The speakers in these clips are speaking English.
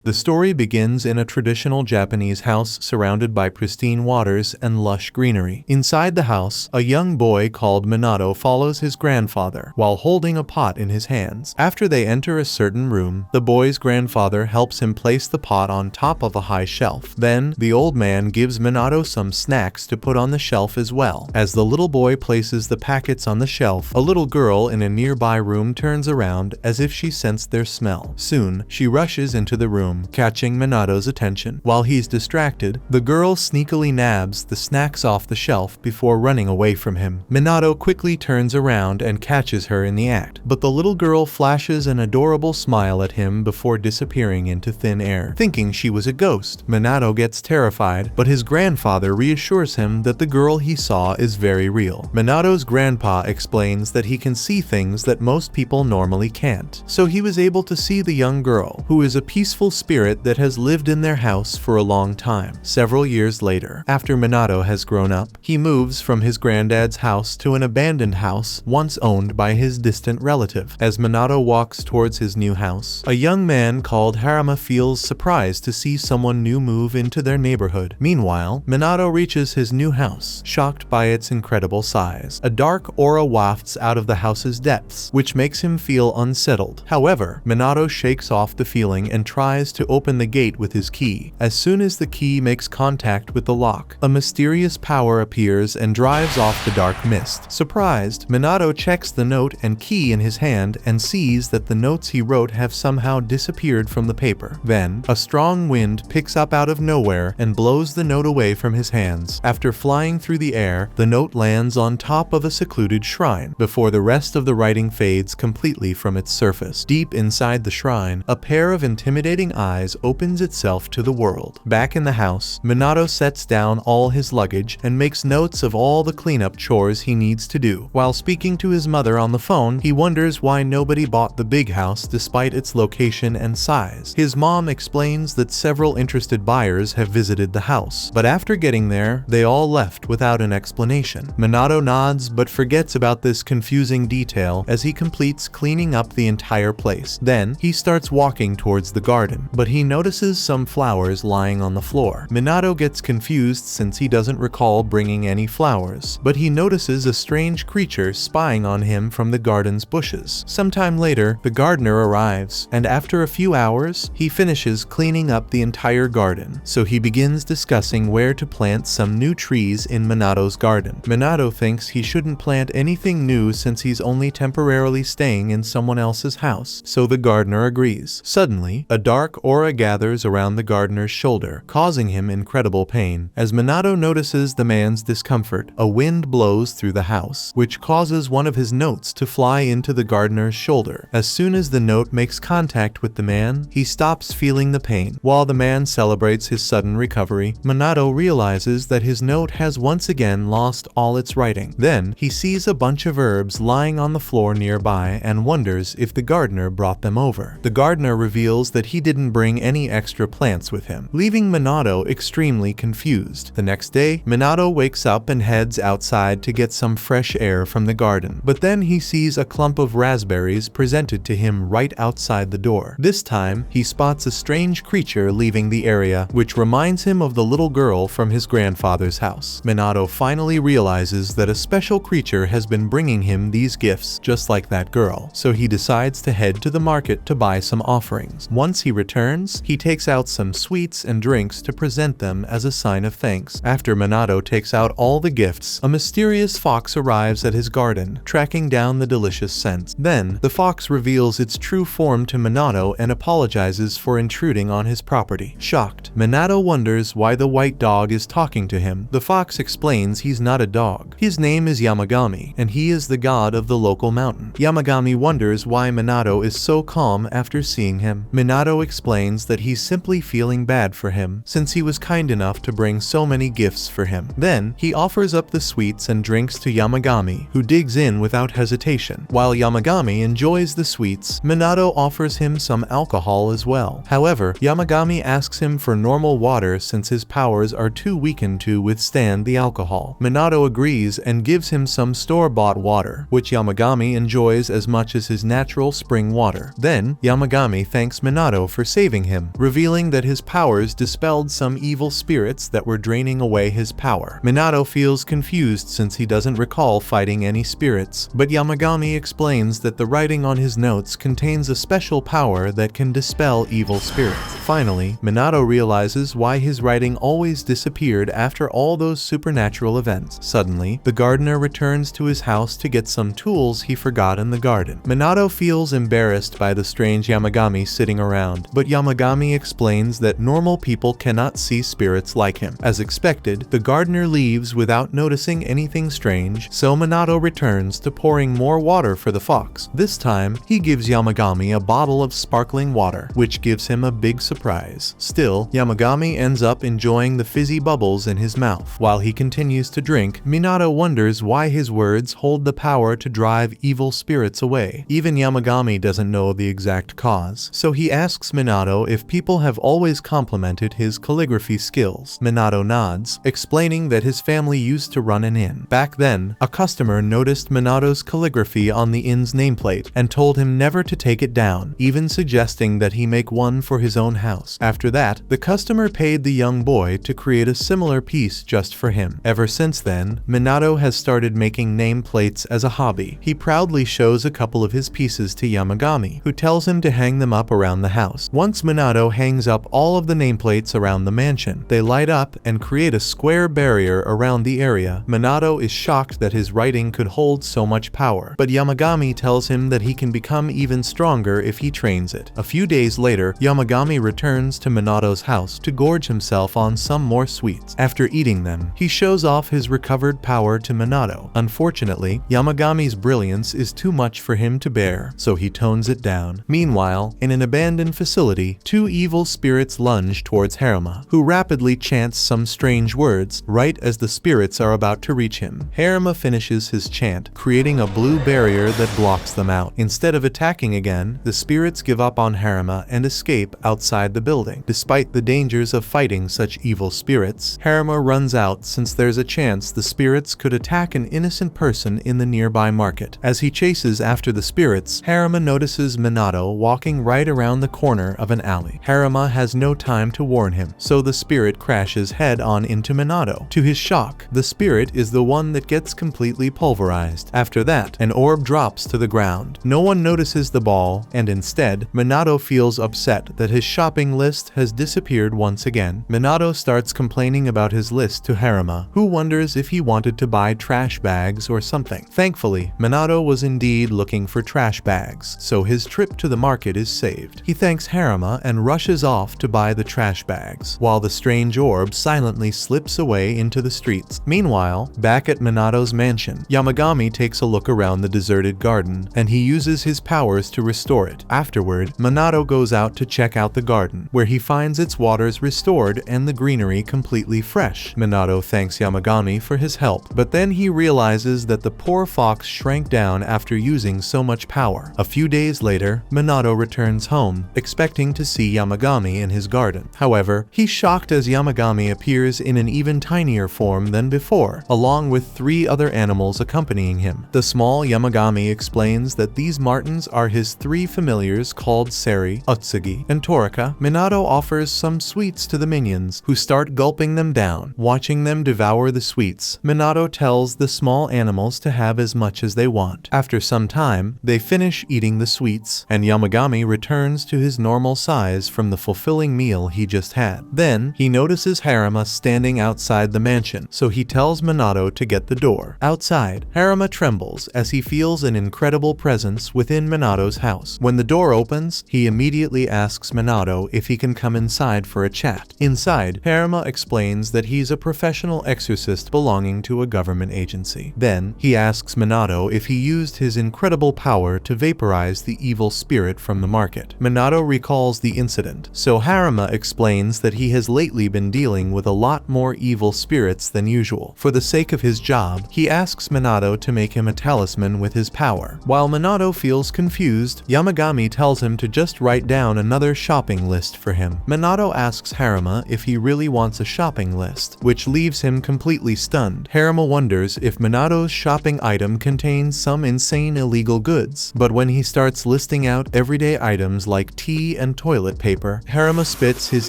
The story begins in a traditional Japanese house surrounded by pristine waters and lush greenery. Inside the house, a young boy called Minato follows his grandfather while holding a pot in his hands. After they enter a certain room, the boy's grandfather helps him place the pot on top of a high shelf. Then, the old man gives Minato some snacks to put on the shelf as well. As the little boy places the packets on the shelf, a little girl in a nearby room turns around as if she sensed their smell. Soon, she rushes into the room, catching Minato's attention. While he's distracted, the girl sneakily nabs the snacks off the shelf before running away from him. Minato quickly turns around and catches her in the act, but the little girl flashes an adorable smile at him before disappearing into thin air. Thinking she was a ghost, Minato gets terrified, but his grandfather reassures him that the girl he saw is very real. Minato's grandpa explains that he can see things that most people normally can't, so he was able to see the young girl, who is a peaceful spirit that has lived in their house for a long time. Several years later, after Minato has grown up, he moves from his granddad's house to an abandoned house once owned by his distant relative. As Minato walks towards his new house, a young man called Haruma feels surprised to see someone new move into their neighborhood. Meanwhile, Minato reaches his new house, shocked by its incredible size. A dark aura wafts out of the house's depths, which makes him feel unsettled. However, Minato shakes off the feeling and tries to open the gate with his key. As soon as the key makes contact with the lock, a mysterious power appears and drives off the dark mist. Surprised, Minato checks the note and key in his hand and sees that the notes he wrote have somehow disappeared from the paper. Then, a strong wind picks up out of nowhere and blows the note away from his hands. After flying through the air, the note lands on top of a secluded shrine, before the rest of the writing fades completely from its surface. Deep inside the shrine, a pair of intimidating eyes opens itself to the world. Back in the house, Minato sets down all his luggage and makes notes of all the cleanup chores he needs to do. While speaking to his mother on the phone, he wonders why nobody bought the big house despite its location and size. His mom explains that several interested buyers have visited the house, but after getting there, they all left without an explanation. Minato nods but forgets about this confusing detail as he completes cleaning up the entire place. Then, he starts walking towards the garden, but he notices some flowers lying on the floor. Minato gets confused since he doesn't recall bringing any flowers, but he notices a strange creature spying on him from the garden's bushes. Sometime later, the gardener arrives, and after a few hours, he finishes cleaning up the entire garden, so he begins discussing where to plant some new trees in Minato's garden. Minato thinks he shouldn't plant anything new since he's only temporarily staying in someone else's house, so the gardener agrees. Suddenly, a dark aura gathers around the gardener's shoulder, causing him incredible pain. As Minato notices the man's discomfort, a wind blows through the house, which causes one of his notes to fly into the gardener's shoulder. As soon as the note makes contact with the man, he stops feeling the pain. While the man celebrates his sudden recovery, Minato realizes that his note has once again lost all its writing. Then, he sees a bunch of herbs lying on the floor nearby and wonders if the gardener brought them over. The gardener reveals that he didn't bring any extra plants with him, leaving Minato extremely confused. The next day, Minato wakes up and heads outside to get some fresh air from the garden, but then he sees a clump of raspberries presented to him right outside the door. This time, he spots a strange creature leaving the area, which reminds him of the little girl from his grandfather's house. Minato finally realizes that a special creature has been bringing him these gifts just like that girl, so he decides to head to the market to buy some offerings. Once he returns, he takes out some sweets and drinks to present them as a sign of thanks. After Minato takes out all the gifts, a mysterious fox arrives at his garden, tracking down the delicious scents. Then, the fox reveals its true form to Minato and apologizes for intruding on his property. Shocked, Minato wonders why the white dog is talking to him. The fox explains he's not a dog. His name is Yamagami, and he is the god of the local mountain. Yamagami wonders why Minato is so calm after seeing him. Minato explains that he's simply feeling bad for him, since he was kind enough to bring so many gifts for him. Then, he offers up the sweets and drinks to Yamagami, who digs in without hesitation. While Yamagami enjoys the sweets, Minato offers him some alcohol as well. However, Yamagami asks him for normal water since his powers are too weakened to withstand the alcohol. Minato agrees and gives him some store-bought water, which Yamagami enjoys as much as his natural spring water. Then, Yamagami thanks Minato for saving him, revealing that his powers dispelled some evil spirits that were draining away his power. Minato feels confused since he doesn't recall fighting any spirits, but Yamagami explains that the writing on his notes contains a special power that can dispel evil spirits. Finally, Minato realizes why his writing always disappeared after all those supernatural events. Suddenly, the gardener returns to his house to get some tools he forgot in the garden. Minato feels embarrassed by the strange Yamagami sitting around, but Yamagami explains that normal people cannot see spirits like him. As expected, the gardener leaves without noticing anything strange, so Minato returns to pouring more water for the fox. This time, he gives Yamagami a bottle of sparkling water, which gives him a big surprise. Still, Yamagami ends up enjoying the fizzy bubbles in his mouth. While he continues to drink, Minato wonders why his words hold the power to drive evil spirits away. Even Yamagami doesn't know the exact cause, so he asks Minato if people have always complimented his calligraphy skills. Minato nods, explaining that his family used to run an inn. Back then, a customer noticed Minato's calligraphy on the inn's nameplate and told him never to take it down, even suggesting that he make one for his own house. After that, the customer paid the young boy to create a similar piece just for him. Ever since then, Minato has started making nameplates as a hobby. He proudly shows a couple of his pieces to Yamagami, who tells him to hang them up around the house. Once Minato hangs up all of the nameplates around the mansion, they light up and create a square barrier around the area. Minato is shocked that his writing could hold so much power, but Yamagami tells him that he can become even stronger if he trains it. A few days later, Yamagami returns to Minato's house to gorge himself on some more sweets. After eating them, he shows off his recovered power to Minato. Unfortunately, Yamagami's brilliance is too much for him to bear, so he tones it down. Meanwhile, in an abandoned facility, two evil spirits lunge towards Haruma, who rapidly chants some strange words right as the spirits are about to reach him. Haruma finishes his chant, creating a blue barrier that blocks them out. Instead of attacking again, the spirits give up on Haruma and escape outside the building. Despite the dangers of fighting such evil spirits, Haruma runs out since there's a chance the spirits could attack an innocent person in the nearby market. As he chases after the spirits, Haruma notices Minato walking right around the corner of an alley. Haruma has no time to warn him, so the spirit crashes head-on into Minato. To his shock, the spirit is the one that gets completely pulverized. After that, an orb drops to the ground. No one notices the ball, and instead, Minato feels upset that his shopping list has disappeared once again. Minato starts complaining about his list to Haruma, who wonders if he wanted to buy trash bags or something. Thankfully, Minato was indeed looking for trash bags, so his trip to the market is saved. He thanks Haruma and rushes off to buy the trash bags, while the strange orb silently slips away into the streets. Meanwhile, back at Minato's mansion, Yamagami takes a look around the deserted garden, and he uses his powers to restore it. Afterward, Minato goes out to check out the garden, where he finds its waters restored and the greenery completely fresh. Minato thanks Yamagami for his help, but then he realizes that the poor fox shrank down after using so much power. A few days later, Minato returns home, expecting to see Yamagami in his garden. However, he's shocked as Yamagami appears in an even tinier form than before, along with 3 other animals accompanying him. The small Yamagami explains that these martens are his 3 familiars called Seri, Utsugi, and Torika. Minato offers some sweets to the minions, who start gulping them down. Watching them devour the sweets, Minato tells the small animals to have as much as they want. After some time, they finish eating the sweets, and Yamagami returns to his normal size from the fulfilling meal he just had. Then, he notices Haruma standing outside the mansion, so he tells Minato to get the door. Outside, Haruma trembles as he feels an incredible presence within Minato's house. When the door opens, he immediately asks Minato if he can come inside for a chat. Inside, Haruma explains that he's a professional exorcist belonging to a government agency. Then, he asks Minato if he used his incredible power to vaporize the evil spirit from the market. Minato recalls the incident, so Haruma explains that he has lately been dealing with a lot more evil spirits than usual. For the sake of his job, he asks Minato to make him a talisman with his power. While Minato feels confused, Yamagami tells him to just write down another shopping list for him. Minato asks Haruma if he really wants a shopping list, which leaves him completely stunned. Haruma wonders if Minato's shopping item contains some insane illegal goods, but when he starts listing out everyday items like tea and toilet paper, Haruma spits his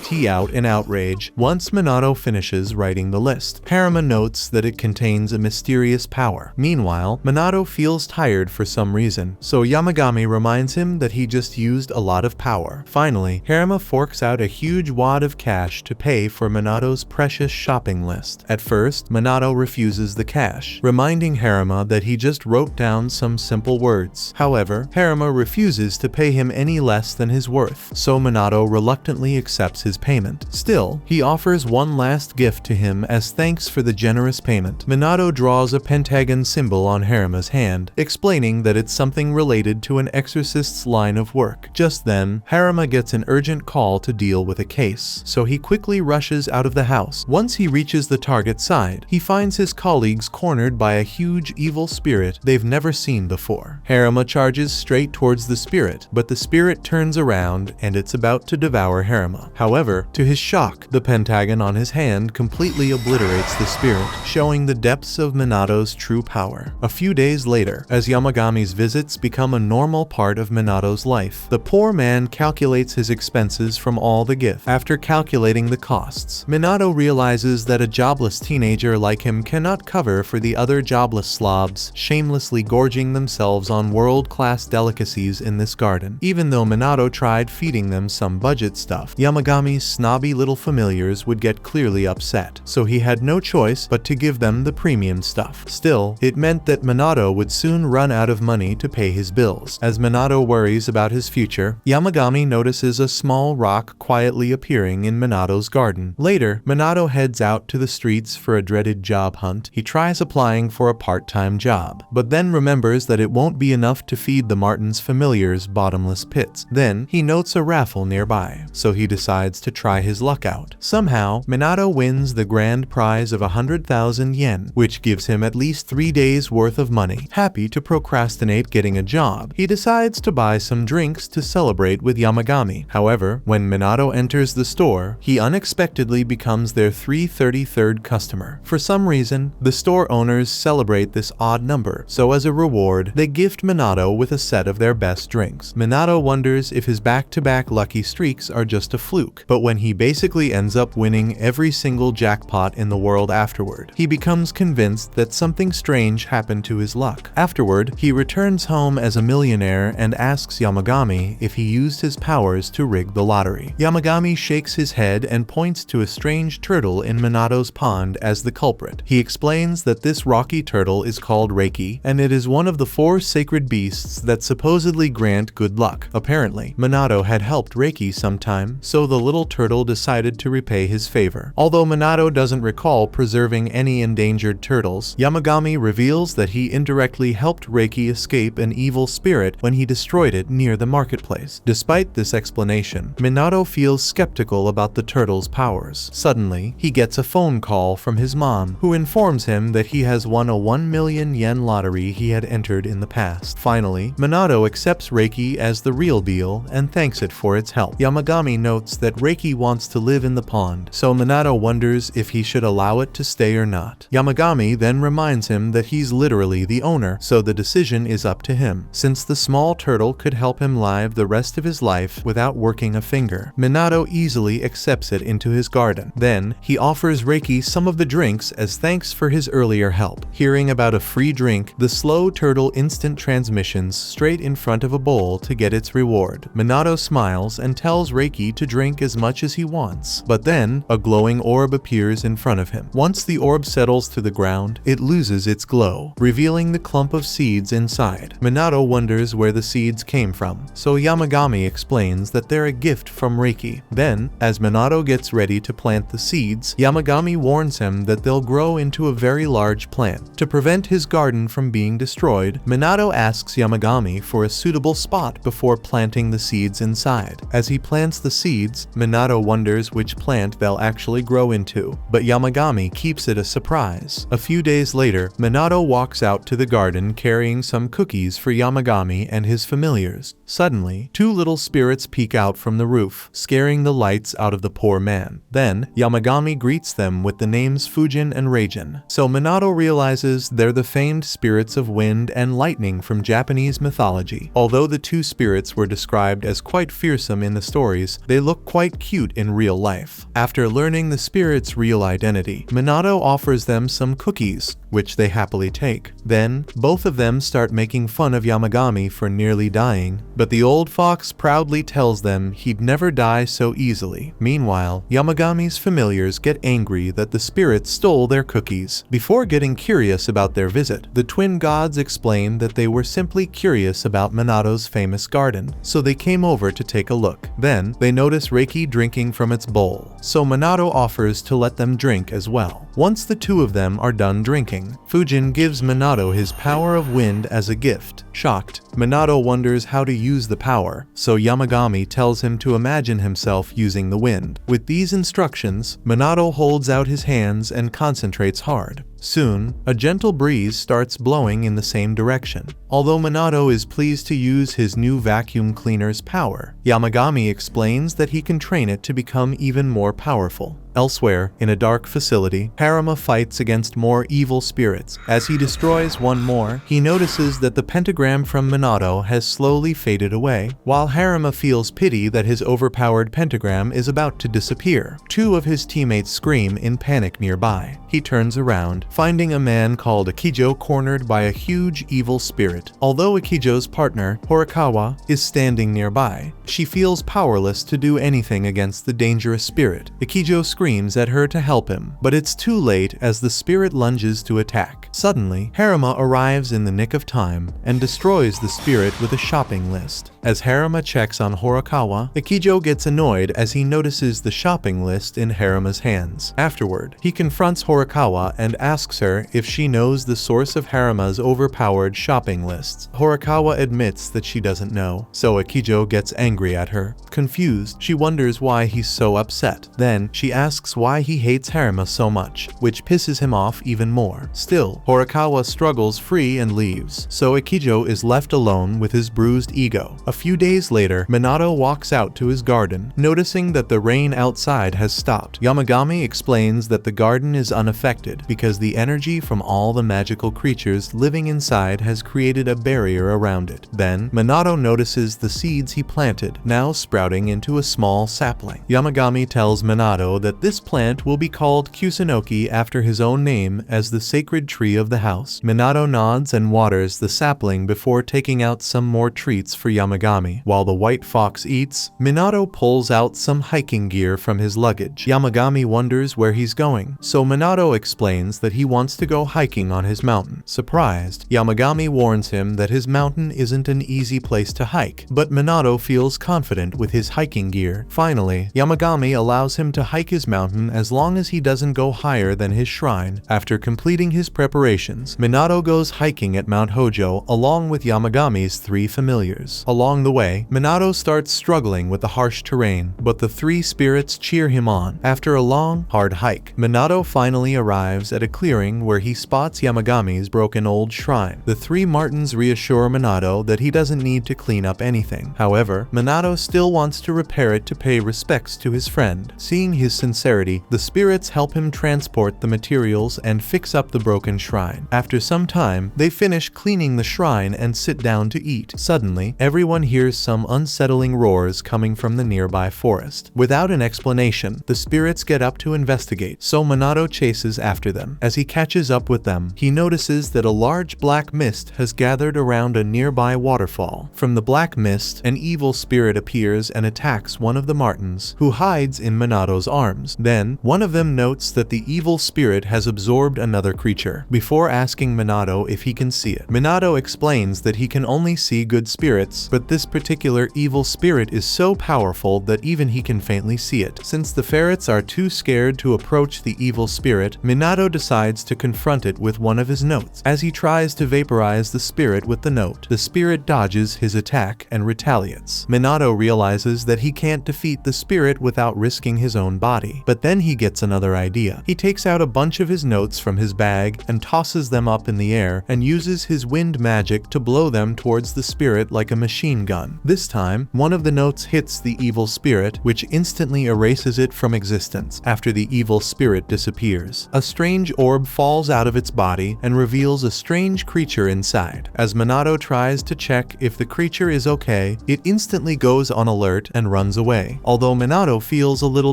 tea out in outrage. Once Minato finishes writing the list, Haruma notes that it contains a mysterious power. Meanwhile, Minato feels tired for some reason, so Yamagami reminds him that he just used a lot of power. Finally, Haruma forks out a huge wad of cash to pay for Minato's precious shopping list. At first, Minato refuses the cash, reminding Haruma that he just wrote down some simple words. However, Haruma refuses to pay him any less than his worth, so Minato reluctantly accepts his payment. Still, he offers one last gift to him as thanks for the generous payment. Minato draws a pentagon symbol on Haruma's hand, explaining that it's something related to an exorcist's line of work. Just then, Haruma gets an urgent call to deal with a case, so he quickly rushes out of the house. Once he reaches the target side, he finds his colleagues cornered by a huge evil spirit they've never seen before. Haruma charges straight towards the spirit, but the spirit turns around and it's about to devour Haruma. However, to his shock, the pentagon on his hand completely obliterates the spirit, showing the depths of Minato's true power. A few days later, as Yamagami's visits become a normal part of Minato's life, the poor man calculates his expenses from all the gifts. After calculating the costs, Minato realizes that a jobless teenager like him cannot cover for the other jobless slobs shamelessly gorging themselves on world-class delicacies in this garden. Even though Minato tried feeding them some budget stuff, Yamagami's snobby little familiars would get clearly upset, so he had no choice but to give them the premium stuff. Still, it meant that Minato would soon run out of money to pay his bills. As Minato worries about his future, Yamagami notices a small rock quietly appearing in Minato's garden. Later, Minato heads out to the streets for a dreaded job hunt. He tries applying for a part-time job, but then remembers that it won't be enough to feed the Martin's familiars bottomless pits. Then, he notes a raffle nearby, so he decides to try his luck out. Somehow, Minato wins the grand prize of 100,000 yen, which gives him at least 3 days worth of money. Happy to procrastinate getting a job, he decides to buy some drinks to celebrate with Yamagami. However, when Minato enters the store, he unexpectedly becomes their 333rd customer. For some reason, the store owners celebrate this odd number, so as a reward, they gift Minato with a set of their best drinks. Minato wonders if his back-to-back lucky streaks are just a fluke, but when he basically ends up winning every single jackpot in the world afterward, he becomes convinced that something strange happened to his luck. Afterward, he returns home as a millionaire and asks Yamagami if he used his powers to rig the lottery. Yamagami shakes his head and points to a strange turtle in Minato's pond as the culprit. He explains that this rocky turtle is called Reiki, and it is one of the 4 sacred beasts that supposedly grant good luck. Apparently, Minato had helped Reiki sometime, so the little turtle decided to repay his favor. Although Minato doesn't recall preserving any endangered turtles, Yamagami reveals that he indirectly helped Reiki escape an evil spirit when he destroyed it near the marketplace. Despite this explanation, Minato feels skeptical about the turtle's powers. Suddenly, he gets a phone call from his mom, who informs him that he has won a 1 million yen lottery he had entered in the past. Finally, Minato accepts Reiki as the real deal and thanks it for its help. Yamagami notes that Reiki wants to live in the pond, so Minato wonders if he should allow it to stay or not. Yamagami then reminds him that he's literally the owner, so the decision is up to him. Since the small turtle could help him live the rest of his life without working a finger, Minato easily accepts it into his garden. Then, he offers Reiki some of the drinks as thanks for his earlier help. Hearing about a free drink, the slow turtle instant transmissions straight in front of a bowl to get its reward. Minato smiles and tells Reiki to drink as much as he wants, but then, a glowing orb appears in front of him. Once the orb settles to the ground, it loses its glow, revealing the clump of seeds inside. Minato wonders where the seeds came from, so Yamagami explains that they're a gift from Reiki. Then, as Minato gets ready to plant the seeds, Yamagami warns him that they'll grow into a very large plant. To prevent his garden from being destroyed, Minato asks Yamagami for a suitable spot before planting the seeds inside. As he plants the seeds, Minato wonders which plant they'll actually grow into, but Yamagami keeps it a surprise. A few days later, Minato walks out to the garden carrying some cookies for Yamagami and his familiars. Suddenly, 2 little spirits peek out from the roof, scaring the lights out of the poor man. Then, Yamagami greets them with the names Fujin and Reijin. So Minato realizes they're the famed spirits of wind and lightning from Japanese mythology. Although the two spirits were described as quite fearsome in the stories, they look quite cute in real life. After learning the spirits' real identity, Minato offers them some cookies, which they happily take. Then, both of them start making fun of Yamagami for nearly dying, but the old fox proudly tells them he'd never die so easily. Meanwhile, Yamagami's familiars get angry that the spirits stole their cookies. Before getting curious about their visit, the twin gods explain that they were simply curious about Minato's famous garden, so they came over to take a look. Then, they notice Reiki drinking from its bowl, so Minato offers to let them drink as well. Once the two of them are done drinking, Fujin gives Minato his power of wind as a gift. Shocked, Minato wonders how to use the power, so Yamagami tells him to imagine himself using the wind. With these instructions, Minato holds out his hands and concentrates hard. Soon, a gentle breeze starts blowing in the same direction. Although Minato is pleased to use his new vacuum cleaner's power, Yamagami explains that he can train it to become even more powerful. Elsewhere, in a dark facility, Haruma fights against more evil spirits. As he destroys one more, he notices that the pentagram from Minato has slowly faded away. While Haruma feels pity that his overpowered pentagram is about to disappear, two of his teammates scream in panic nearby. He turns around, finding a man called Akijo cornered by a huge evil spirit. Although Akijo's partner, Horikawa, is standing nearby, she feels powerless to do anything against the dangerous spirit. Akijo screams at her to help him, but it's too late as the spirit lunges to attack. Suddenly, Haruma arrives in the nick of time and destroys the spirit with a shopping list. As Haruma checks on Horikawa, Akijo gets annoyed as he notices the shopping list in Haruma's hands. Afterward, he confronts Horikawa and asks her if she knows the source of Haruma's overpowered shopping lists. Horikawa admits that she doesn't know, so Akijo gets angry at her. Confused, she wonders why he's so upset. Then, she asks why he hates Haruma so much, which pisses him off even more. Still, Horikawa struggles free and leaves, so Akijo is left alone with his bruised ego. A few days later, Minato walks out to his garden, noticing that the rain outside has stopped. Yamagami explains that the garden is unaffected because the energy from all the magical creatures living inside has created a barrier around it. Then, Minato notices the seeds he planted, now sprouting into a small sapling. Yamagami tells Minato that this plant will be called Kusunoki after his own name as the sacred tree of the house. Minato nods and waters the sapling before taking out some more treats for Yamagami. While the white fox eats, Minato pulls out some hiking gear from his luggage. Yamagami wonders where he's going, so Minato explains that he wants to go hiking on his mountain. Surprised, Yamagami warns him that his mountain isn't an easy place to hike, but Minato feels confident with his hiking gear. Finally, Yamagami allows him to hike his mountain as long as he doesn't go higher than his shrine. After completing his preparations, Minato goes hiking at Mount Hojo along with Yamagami's three familiars. Along the way, Minato starts struggling with the harsh terrain, but the three spirits cheer him on. After a long, hard hike, Minato finally arrives at a clearing where he spots Yamagami's broken old shrine. The three Martins reassure Minato that he doesn't need to clean up anything. However, Minato still wants to repair it to pay respects to his friend. Seeing his sincerity, the spirits help him transport the materials and fix up the broken shrine. After some time, they finish cleaning the shrine and sit down to eat. Suddenly, everyone hears some unsettling roars coming from the nearby forest. Without an explanation, the spirits get up to investigate, so Minato chases after them. As he catches up with them, he notices that a large black mist has gathered around a nearby waterfall. From the black mist, an evil spirit appears and attacks one of the Martins, who hides in Minato's arms. Then, one of them notes that the evil spirit has absorbed another creature. Before asking Minato if he can see it, Minato explains that he can only see good spirits, but this particular evil spirit is so powerful that even he can faintly see it. Since the ferrets are too scared to approach the evil spirit, Minato decides to confront it with one of his notes. As he tries to vaporize the spirit with the note, the spirit dodges his attack and retaliates. Minato realizes that he can't defeat the spirit without risking his own body. Yamagami. But then he gets another idea. He takes out a bunch of his notes from his bag and tosses them up in the air and uses his wind magic to blow them towards the spirit like a machine gun. This time, one of the notes hits the evil spirit, which instantly erases it from existence after the evil spirit disappears. A strange orb falls out of its body and reveals a strange creature inside. As Minato tries to check if the creature is okay, it instantly goes on alert and runs away. Although Minato feels a little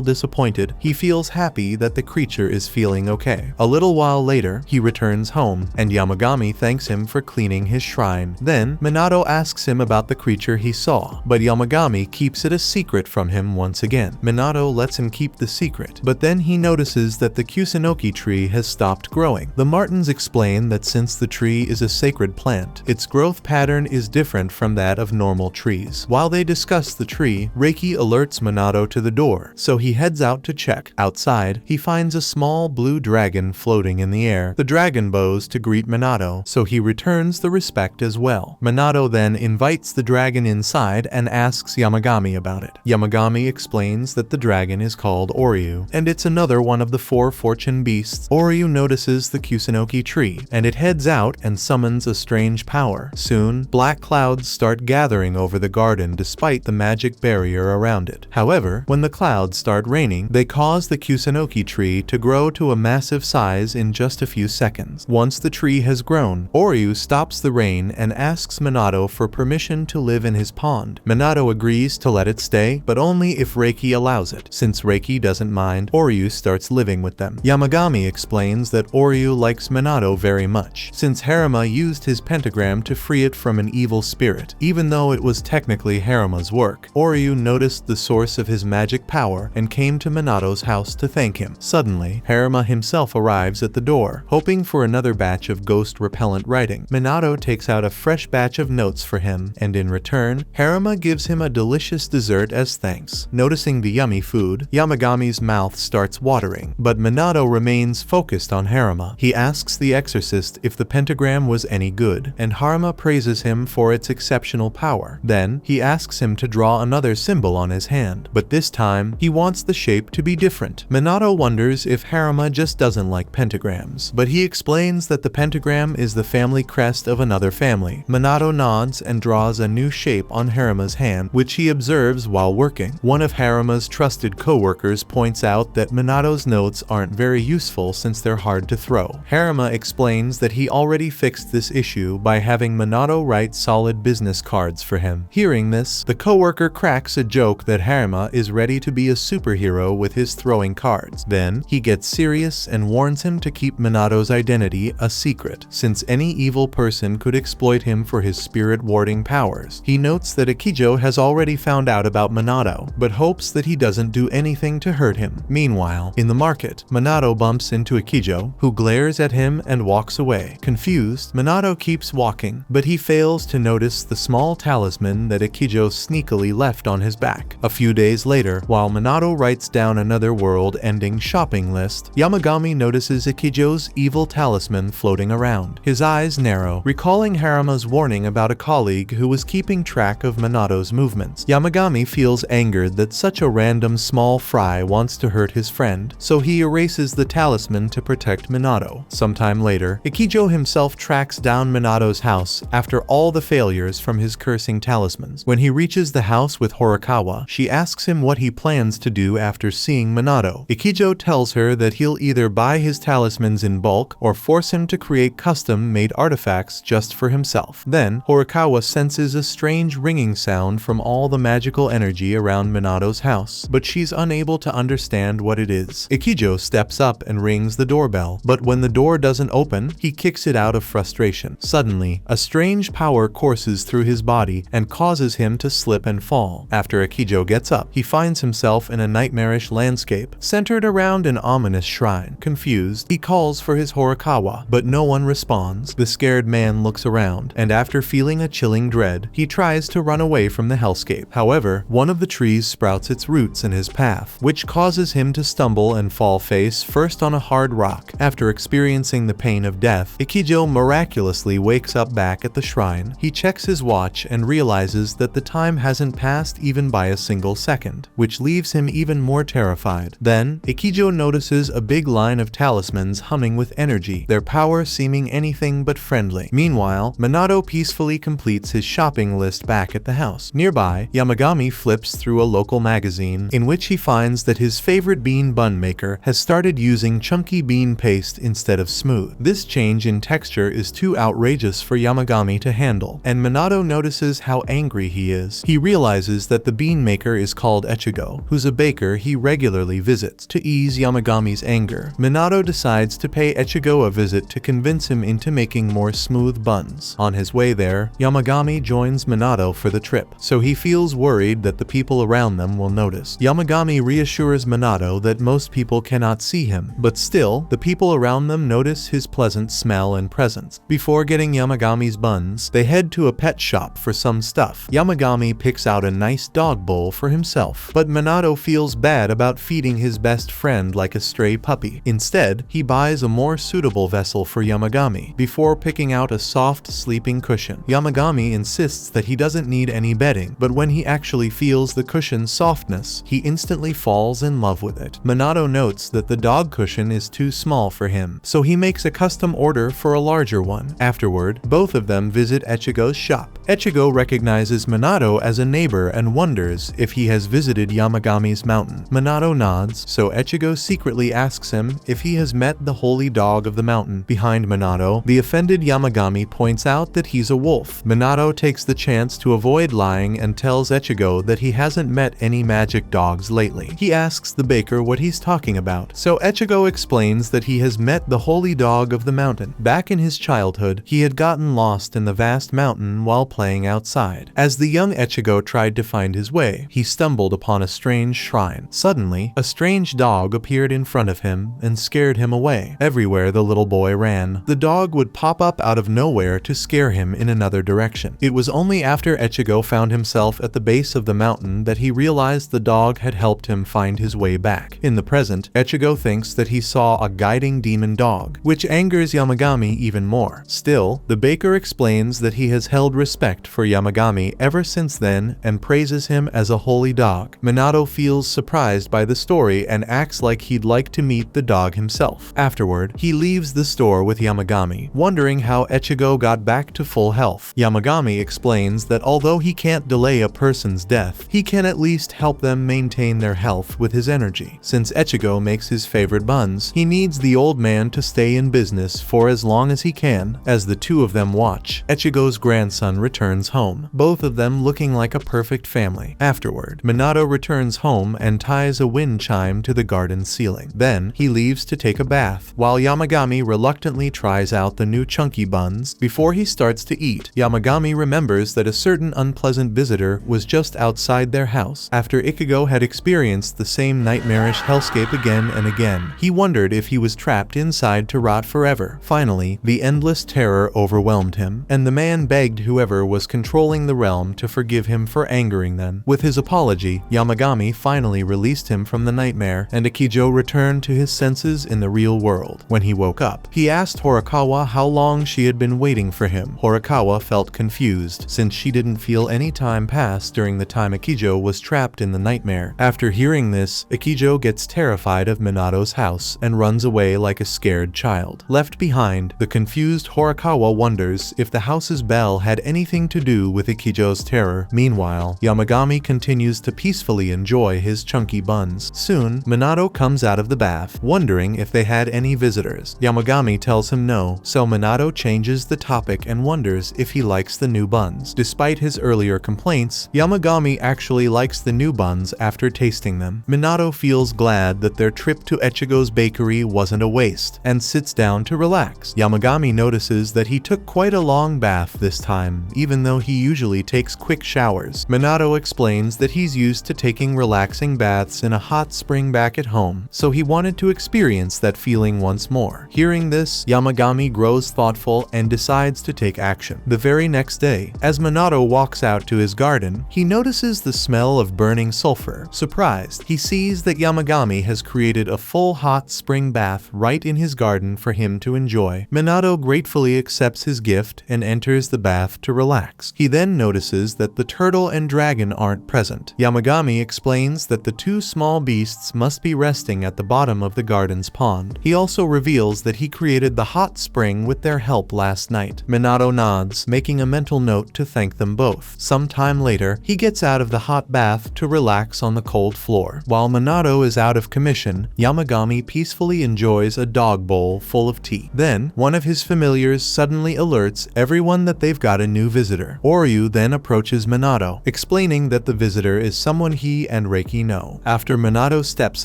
disappointed, he feels happy that the creature is feeling okay. A little while later, he returns home, and Yamagami thanks him for cleaning his shrine. Then, Minato asks him about the creature he saw, but Yamagami keeps it a secret from him once again. Minato lets him keep the secret, but then he notices that the Kusunoki tree has stopped growing. The Martins explain that since the tree is a sacred plant, its growth pattern is different from that of normal trees. While they discuss the tree, Reiki alerts Minato to the door, so he heads out to check. Outside, he finds a small blue dragon floating in the air. The dragon bows to greet Minato, so he returns the respect as well. Minato then invites the dragon inside and asks Yamagami about it. Yamagami explains that the dragon is called Oryu, and it's another one of the 4 fortune beasts. Oryu notices the Kusunoki tree, and it heads out and summons a strange power. Soon, black clouds start gathering over the garden despite the magic barrier around it. However, when the clouds start raining, they cause the Kusunoki tree to grow to a massive size in just a few seconds. Once the tree has grown, Oryu stops the rain and asks Minato for permission to live in his pond. Minato agrees to let it stay, but only if Reiki allows it. Since Reiki doesn't mind, Oryu starts living with them. Yamagami explains that Oryu likes Minato very much, since Haruma used his pentagram to free it from an evil spirit. Even though it was technically Haruma's work, Oryu noticed the source of his magic power and came to Minato's house to thank him. Suddenly, Haruma himself arrives at the door, hoping for another batch of ghost-repellent writing. Minato takes out a fresh batch of notes for him, and in return, Haruma gives him a delicious dessert as thanks. Noticing the yummy food, Yamagami's mouth starts watering, but Minato remains focused on Haruma. He asks the exorcist if the pentagram was any good, and Haruma praises him for its exceptional power. Then, he asks him to draw another symbol on his hand, but this time, he wants the shape to be different. Minato wonders if Haruma just doesn't like pentagrams, but he explains that the pentagram is the family crest of another family. Minato nods and draws a new shape on Haruma's hand, which he observes while working. One of Haruma's trusted co-workers points out that Minato's notes aren't very useful since they're hard to throw. Haruma explains that he already fixed this issue by having Minato write solid business cards for him. Hearing this, the co-worker cracks a joke that Haruma is ready to be a superhero with his throwing cards. Then, he gets serious and warns him to keep Minato's identity a secret, since any evil person could exploit him for his spirit-warding powers. He notes that Ichijo has already found out about Minato, but hopes that he doesn't do anything to hurt him. Meanwhile, in the market, Minato bumps into Ichijo, who glares at him and walks away. Confused, Minato keeps walking, but he fails to notice the small talisman that Ichijo sneakily left on his back. A few days later, while Minato writes down another world-ending shopping list, Yamagami notices Ichijo's evil talisman floating around. His eyes narrow, recalling Haruma's warning about a colleague who was keeping track of Minato's movements. Yamagami feels angered that such a random small fry wants to hurt his friend, so he erases the talisman to protect Minato. Sometime later, Ichijo himself tracks down Minato's house after all the failures from his cursing talismans. When he reaches the house with Horikawa, she asks him what he plans to do after seeing Minato. Ichijo tells her that he'll either buy his talismans in bulk or force him to create custom-made artifacts just for himself. Then, Horikawa senses a strange ringing sound from all the magical energy around Minato's house, but she's unable to understand what it is. Ichijo steps up and rings the doorbell, but when the door doesn't open, he kicks it out of frustration. Suddenly, a strange power courses through his body and causes him to slip and fall. After Ichijo gets up, he finds himself in a nightmarish landscape, centered around an ominous shrine. Confused, he calls for his Horikawa, but no one responds. The scared man looks around, and after feeling a chilling dread, he tries to run away from the hellscape. However, one of the trees sprouts its roots in his path, which causes him to stumble and fall face first on a hard rock. After experiencing the pain of death, Ichijo miraculously wakes up back at the shrine. He checks his watch and realizes that the time hasn't passed even by a single second, which leaves him even more terrified terrified. Then, Ikijo notices a big line of talismans humming with energy, their power seeming anything but friendly. Meanwhile, Minato peacefully completes his shopping list back at the house. Nearby, Yamagami flips through a local magazine in which he finds that his favorite bean bun maker has started using chunky bean paste instead of smooth. This change in texture is too outrageous for Yamagami to handle, and Minato notices how angry he is. He realizes that the bean maker is called Ichigo, who's a baker he regularly visits. To ease Yamagami's anger, Minato decides to pay Ichigo a visit to convince him into making more smooth buns. On his way there, Yamagami joins Minato for the trip, so he feels worried that the people around them will notice. Yamagami reassures Minato that most people cannot see him, but still, the people around them notice his pleasant smell and presence. Before getting Yamagami's buns, they head to a pet shop for some stuff. Yamagami picks out a nice dog bowl for himself, but Minato feels bad about feeding his best friend like a stray puppy. Instead, he buys a more suitable vessel for Yamagami, before picking out a soft sleeping cushion. Yamagami insists that he doesn't need any bedding, but when he actually feels the cushion's softness, he instantly falls in love with it. Minato notes that the dog cushion is too small for him, so he makes a custom order for a larger one. Afterward, both of them visit Ichigo's shop. Ichigo recognizes Minato as a neighbor and wonders if he has visited Yamagami's mountain. Minato nods, so Ichigo secretly asks him if he has met the holy dog of the mountain. Behind Minato, the offended Yamagami points out that he's a wolf. Minato takes the chance to avoid lying and tells Ichigo that he hasn't met any magic dogs lately. He asks the baker what he's talking about, so Ichigo explains that he has met the holy dog of the mountain. Back in his childhood, he had gotten lost in the vast mountain while playing outside. As the young Ichigo tried to find his way, he stumbled upon a strange shrine. Suddenly, a strange dog appeared in front of him and scared him away. Everywhere the little boy ran, the dog would pop up out of nowhere to scare him in another direction. It was only after Ichigo found himself at the base of the mountain that he realized the dog had helped him find his way back. In the present, Ichigo thinks that he saw a guiding demon dog, which angers Yamagami even more. Still, the baker explains that he has held respect for Yamagami ever since then and praises him as a holy dog. Minato feels surprised by the story and acts like he'd like to meet the dog himself. Afterward, he leaves the store with Yamagami, wondering how Ichigo got back to full health. Yamagami explains that although he can't delay a person's death, he can at least help them maintain their health with his energy. Since Ichigo makes his favorite buns, he needs the old man to stay in business for as long as he can. As the two of them watch, Ichigo's grandson returns home, both of them looking like a perfect family. Afterward, Minato returns home and ties a wind chime to the garden ceiling. Then, he leaves to take a bath, while Yamagami reluctantly tries out the new chunky buns. Before he starts to eat, Yamagami remembers that a certain unpleasant visitor was just outside their house. After Ichigo had experienced the same nightmarish hellscape again and again, he wondered if he was trapped inside to rot forever. Finally, the endless terror overwhelmed him, and the man begged whoever was controlling the realm to forgive him for angering them. With his apology, Yamagami finally released him from the nightmare, and Ichigo returned to his senses in the real world. When he woke up, he asked Horikawa how long she had been waiting for him. Horikawa felt confused, since she didn't feel any time pass during the time Ichigo was trapped in the nightmare. After hearing this, Ichigo gets terrified of Minato's house and runs away like a scared child. Left behind, the confused Horikawa wonders if the house's bell had anything to do with Ichigo's terror. Meanwhile, Yamagami continues to peacefully enjoy his chunky buns. Soon, Minato comes out of the bath, wondering if they had any visitors. Yamagami tells him no, so Minato changes the topic and wonders if he likes the new buns. Despite his earlier complaints, Yamagami actually likes the new buns after tasting them. Minato feels glad that their trip to Ichigo's bakery wasn't a waste, and sits down to relax. Yamagami notices that he took quite a long bath this time, even though he usually takes quick showers. Minato explains that he's used to taking relaxing baths in a hot spring back at home, so he wanted to experience that feeling once more. Hearing this, Yamagami grows thoughtful and decides to take action. The very next day, as Minato walks out to his garden, he notices the smell of burning sulfur. Surprised, he sees that Yamagami has created a full hot spring bath right in his garden for him to enjoy. Minato gratefully accepts his gift and enters the bath to relax. He then notices that the turtle and dragon aren't present. Yamagami explains that the two small small beasts must be resting at the bottom of the garden's pond. He also reveals that he created the hot spring with their help last night. Minato nods, making a mental note to thank them both. Some time later, he gets out of the hot bath to relax on the cold floor. While Minato is out of commission, Yamagami peacefully enjoys a dog bowl full of tea. Then, one of his familiars suddenly alerts everyone that they've got a new visitor. Oryu then approaches Minato, explaining that the visitor is someone he and Reiki know. After Minato steps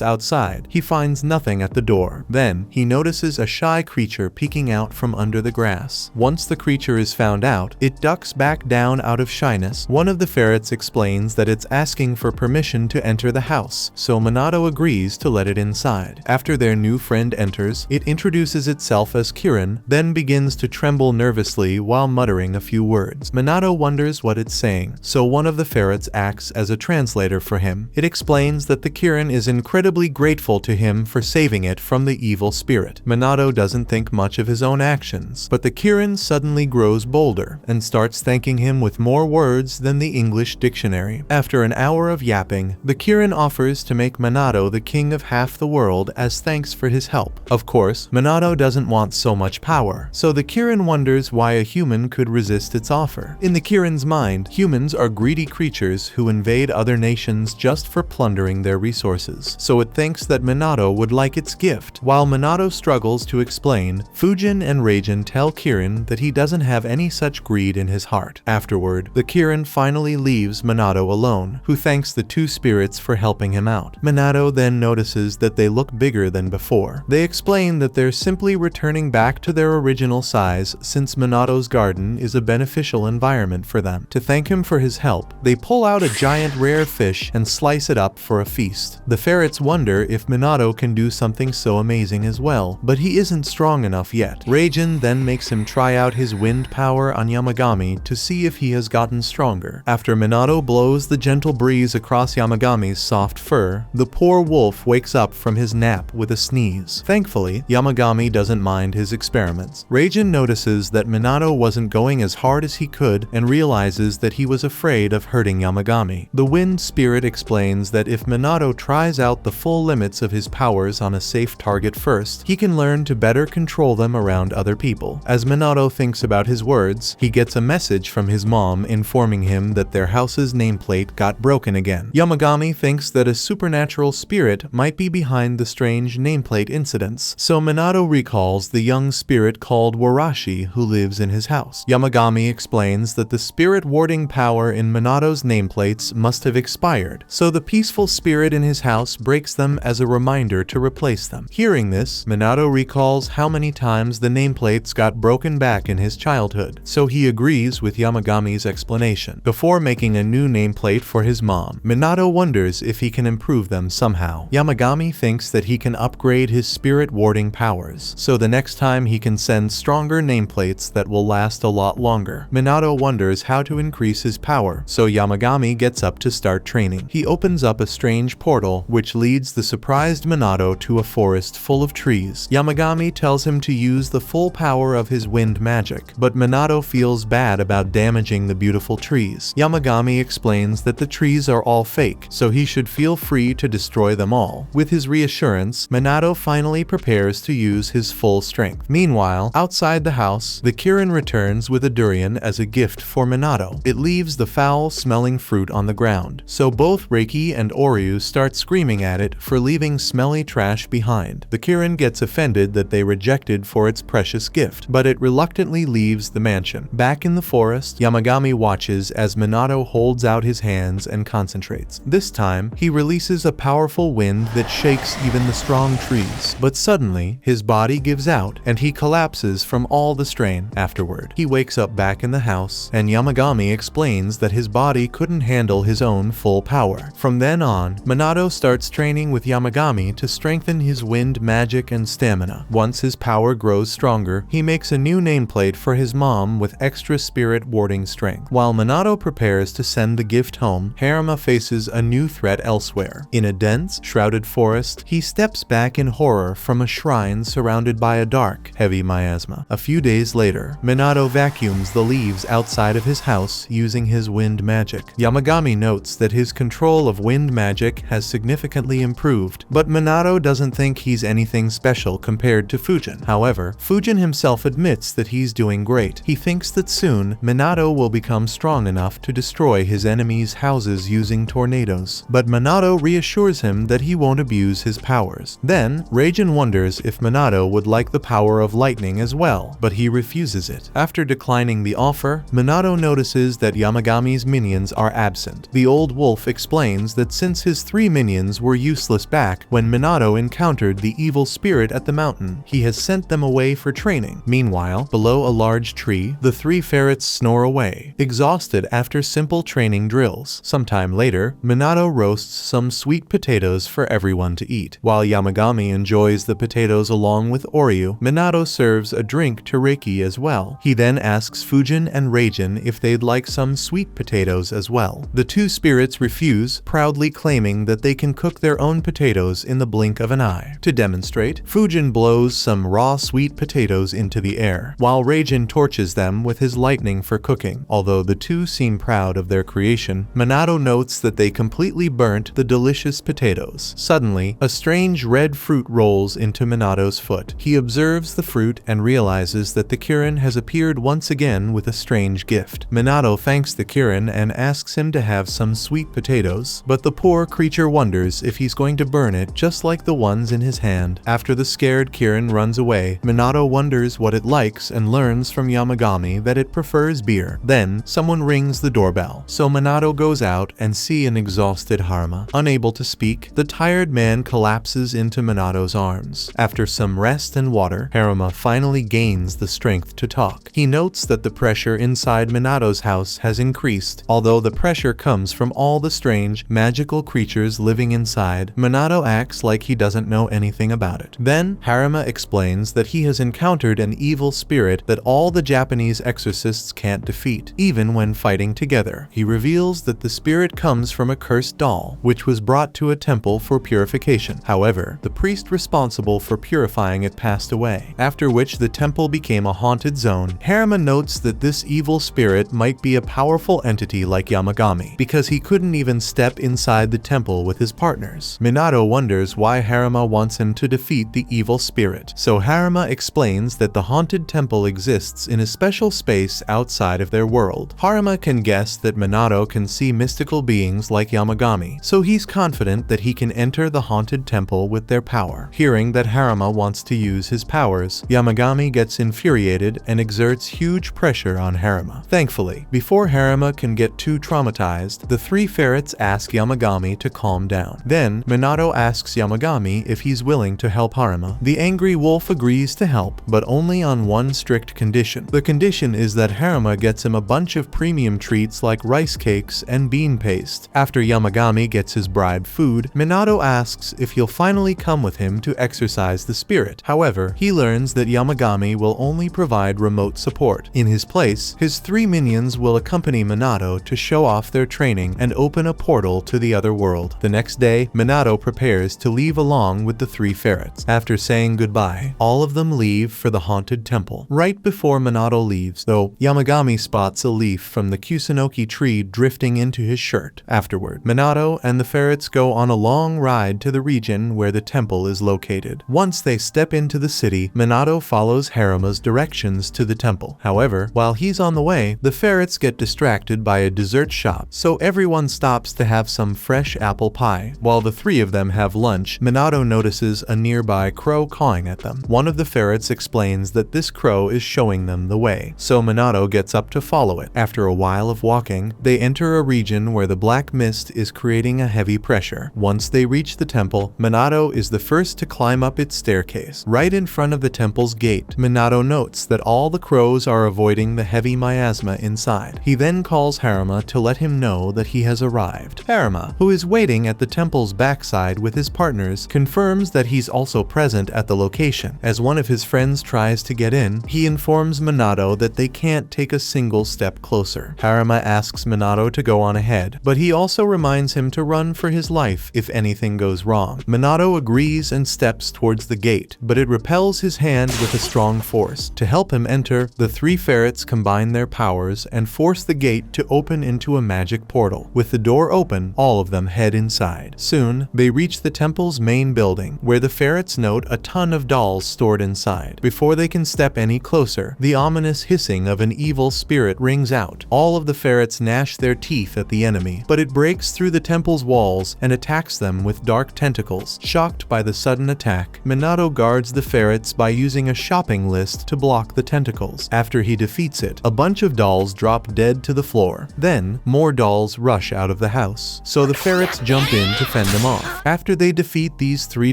outside, he finds nothing at the door. Then, he notices a shy creature peeking out from under the grass. Once the creature is found out, it ducks back down out of shyness. One of the ferrets explains that it's asking for permission to enter the house, so Minato agrees to let it inside. After their new friend enters, it introduces itself as Kirin, then begins to tremble nervously while muttering a few words. Minato wonders what it's saying, so one of the ferrets acts as a translator for him. It explains that the Kirin is incredibly grateful to him for saving it from the evil spirit. Minato doesn't think much of his own actions, but the Kirin suddenly grows bolder and starts thanking him with more words than the English dictionary. After an hour of yapping, the Kirin offers to make Minato the king of half the world as thanks for his help. Of course, Minato doesn't want so much power, so the Kirin wonders why a human could resist its offer. In the Kirin's mind, humans are greedy creatures who invade other nations just for plundering their resources, so it thinks that Minato would like its gift. While Minato struggles to explain, Fujin and Reijin tell Kirin that he doesn't have any such greed in his heart. Afterward, the Kirin finally leaves Minato alone, who thanks the two spirits for helping him out. Minato then notices that they look bigger than before. They explain that they're simply returning back to their original size since Minato's garden is a beneficial environment for them. To thank him for his help, they pull out a giant rare fish and slice it up for a feast. The ferrets wonder if Minato can do something so amazing as well, but he isn't strong enough yet. Reijin then makes him try out his wind power on Yamagami to see if he has gotten stronger. After Minato blows the gentle breeze across Yamagami's soft fur, the poor wolf wakes up from his nap with a sneeze. Thankfully, Yamagami doesn't mind his experiments. Reijin notices that Minato wasn't going as hard as he could and realizes that he was afraid of hurting Yamagami. The wind spirit explains that if Minato tries out the full limits of his powers on a safe target first, he can learn to better control them around other people. As Minato thinks about his words, he gets a message from his mom informing him that their house's nameplate got broken again. Yamagami thinks that a supernatural spirit might be behind the strange nameplate incidents, so Minato recalls the young spirit called Warashi who lives in his house. Yamagami explains that the spirit warding power in Minato's nameplates must have expired, so the peaceful spirit in his house breaks them as a reminder to replace them. Hearing this, Minato recalls how many times the nameplates got broken back in his childhood, so he agrees with Yamagami's explanation. Before making a new nameplate for his mom, Minato wonders if he can improve them somehow. Yamagami thinks that he can upgrade his spirit warding powers, so the next time he can send stronger nameplates that will last a lot longer. Minato wonders how to increase his power, so Yamagami gets up to start training. He opens up a strange portal, which leads the surprised Minato to a forest full of trees. Yamagami tells him to use the full power of his wind magic, but Minato feels bad about damaging the beautiful trees. Yamagami explains that the trees are all fake, so he should feel free to destroy them all. With his reassurance, Minato finally prepares to use his full strength. Meanwhile, outside the house, the Kirin returns with a durian as a gift for Minato. It leaves the foul-smelling fruit on the ground, so both Reiki and Oryu start screaming at it for leaving smelly trash behind. The Kirin gets offended that they rejected for its precious gift, but it reluctantly leaves the mansion. Back in the forest, Yamagami watches as Minato holds out his hands and concentrates. This time, he releases a powerful wind that shakes even the strong trees, but suddenly, his body gives out and he collapses from all the strain. Afterward, he wakes up back in the house, and Yamagami explains that his body couldn't handle his own full power. From then on, Minato starts training with Yamagami to strengthen his wind magic and stamina. Once his power grows stronger, he makes a new nameplate for his mom with extra spirit warding strength. While Minato prepares to send the gift home, Haruma faces a new threat elsewhere. In a dense, shrouded forest, he steps back in horror from a shrine surrounded by a dark, heavy miasma. A few days later, Minato vacuums the leaves outside of his house using his wind magic. Yamagami notes that his control of wind magic has significantly improved, but Minato doesn't think he's anything special compared to Fujin. However, Fujin himself admits that he's doing great. He thinks that soon, Minato will become strong enough to destroy his enemies' houses using tornadoes. But Minato reassures him that he won't abuse his powers. Then, Raijin wonders if Minato would like the power of lightning as well, but he refuses it. After declining the offer, Minato notices that Yamagami's minions are absent. The old wolf explains that since his 3 minions were useless back when Minato encountered the evil spirit at the mountain, he has sent them away for training. Meanwhile, below a large tree, the 3 ferrets snore away, exhausted after simple training drills. Sometime later, Minato roasts some sweet potatoes for everyone to eat. While Yamagami enjoys the potatoes along with Oryu, Minato serves a drink to Reiki as well. He then asks Fujin and Raijin if they'd like some sweet potatoes as well. The 2 spirits refuse, proudly claiming that they can cook their own potatoes in the blink of an eye. To demonstrate, Fujin blows some raw sweet potatoes into the air, while Raijin torches them with his lightning for cooking. Although the 2 seem proud of their creation, Minato notes that they completely burnt the delicious potatoes. Suddenly, a strange red fruit rolls into Minato's foot. He observes the fruit and realizes that the Kirin has appeared once again with a strange gift. Minato thanks the Kirin and asks him to have some sweet potatoes, but the poor creature wonders if he's going to burn it just like the ones in his hand. After the scared Kirin runs away, Minato wonders what it likes and learns from Yamagami that it prefers beer. Then, someone rings the doorbell, so Minato goes out and sees an exhausted Haruma. Unable to speak, the tired man collapses into Minato's arms. After some rest and water, Haruma finally gains the strength to talk. He notes that the pressure inside Minato's house has increased. Although the pressure comes from all the strange, magical creatures living inside, Minato acts like he doesn't know anything about it. Then, Haruma explains that he has encountered an evil spirit that all the Japanese exorcists can't defeat, even when fighting together. He reveals that the spirit comes from a cursed doll, which was brought to a temple for purification. However, the priest responsible for purifying it passed away, after which the temple became a haunted zone. Haruma notes that this evil spirit might be a powerful entity like Yamagami, because he couldn't even step inside the temple with his partners. Minato wonders why Haruma wants him to defeat the evil spirit, so Haruma explains that the haunted temple exists in a special space outside of their world. Haruma can guess that Minato can see mystical beings like Yamagami, so he's confident that he can enter the haunted temple with their power. Hearing that Haruma wants to use his powers, Yamagami gets infuriated and exerts huge pressure on Haruma. Thankfully, before Haruma can get too traumatized, the 3 ferrets ask Yamagami to calm down. Then, Minato asks Yamagami if he's willing to help Haruma. The angry wolf agrees to help, but only on one strict condition. The condition is that Haruma gets him a bunch of premium treats like rice cakes and bean paste. After Yamagami gets his bribed food, Minato asks if he'll finally come with him to exorcise the spirit. However, he learns that Yamagami will only provide remote support. In his place, his 3 minions will accompany Minato to show off their training and open a portal to the other world. The next day, Minato prepares to leave along with the 3 ferrets. After saying goodbye, all of them leave for the haunted temple. Right before Minato leaves, though, Yamagami spots a leaf from the Kusunoki tree drifting into his shirt. Afterward, Minato and the ferrets go on a long ride to the region where the temple is located. Once they step into the city, Minato follows Haruma's directions to the temple. However, while he's on the way, the ferrets get distracted by a dessert shop, so everyone stops to have some fresh apple pie. While the 3 of them have lunch, Minato notices a nearby crow cawing at them. One of the ferrets explains that this crow is showing them the way, so Minato gets up to follow it. After a while of walking, they enter a region where the black mist is creating a heavy pressure. Once they reach the temple, Minato is the first to climb up its staircase. Right in front of the temple's gate, Minato notes that all the crows are avoiding the heavy miasma inside. He then calls Haruma to let him know that he has arrived. Haruma, who is waiting at the temple's backside with his partners, confirms that he's also present at the location. As one of his friends tries to get in, he informs Minato that they can't take a single step closer. Haruma asks Minato to go on ahead, but he also reminds him to run for his life if anything goes wrong. Minato agrees and steps towards the gate, but it repels his hand with a strong force. To help him enter, the 3 ferrets combine their powers and force the gate to open into a magic portal. With the door open, all of them head head inside. Soon, they reach the temple's main building, where the ferrets note a ton of dolls stored inside. Before they can step any closer, the ominous hissing of an evil spirit rings out. All of the ferrets gnash their teeth at the enemy, but it breaks through the temple's walls and attacks them with dark tentacles. Shocked by the sudden attack, Minato guards the ferrets by using a shopping list to block the tentacles. After he defeats it, a bunch of dolls drop dead to the floor. Then, more dolls rush out of the house, so the ferrets jump in to fend them off. After they defeat these 3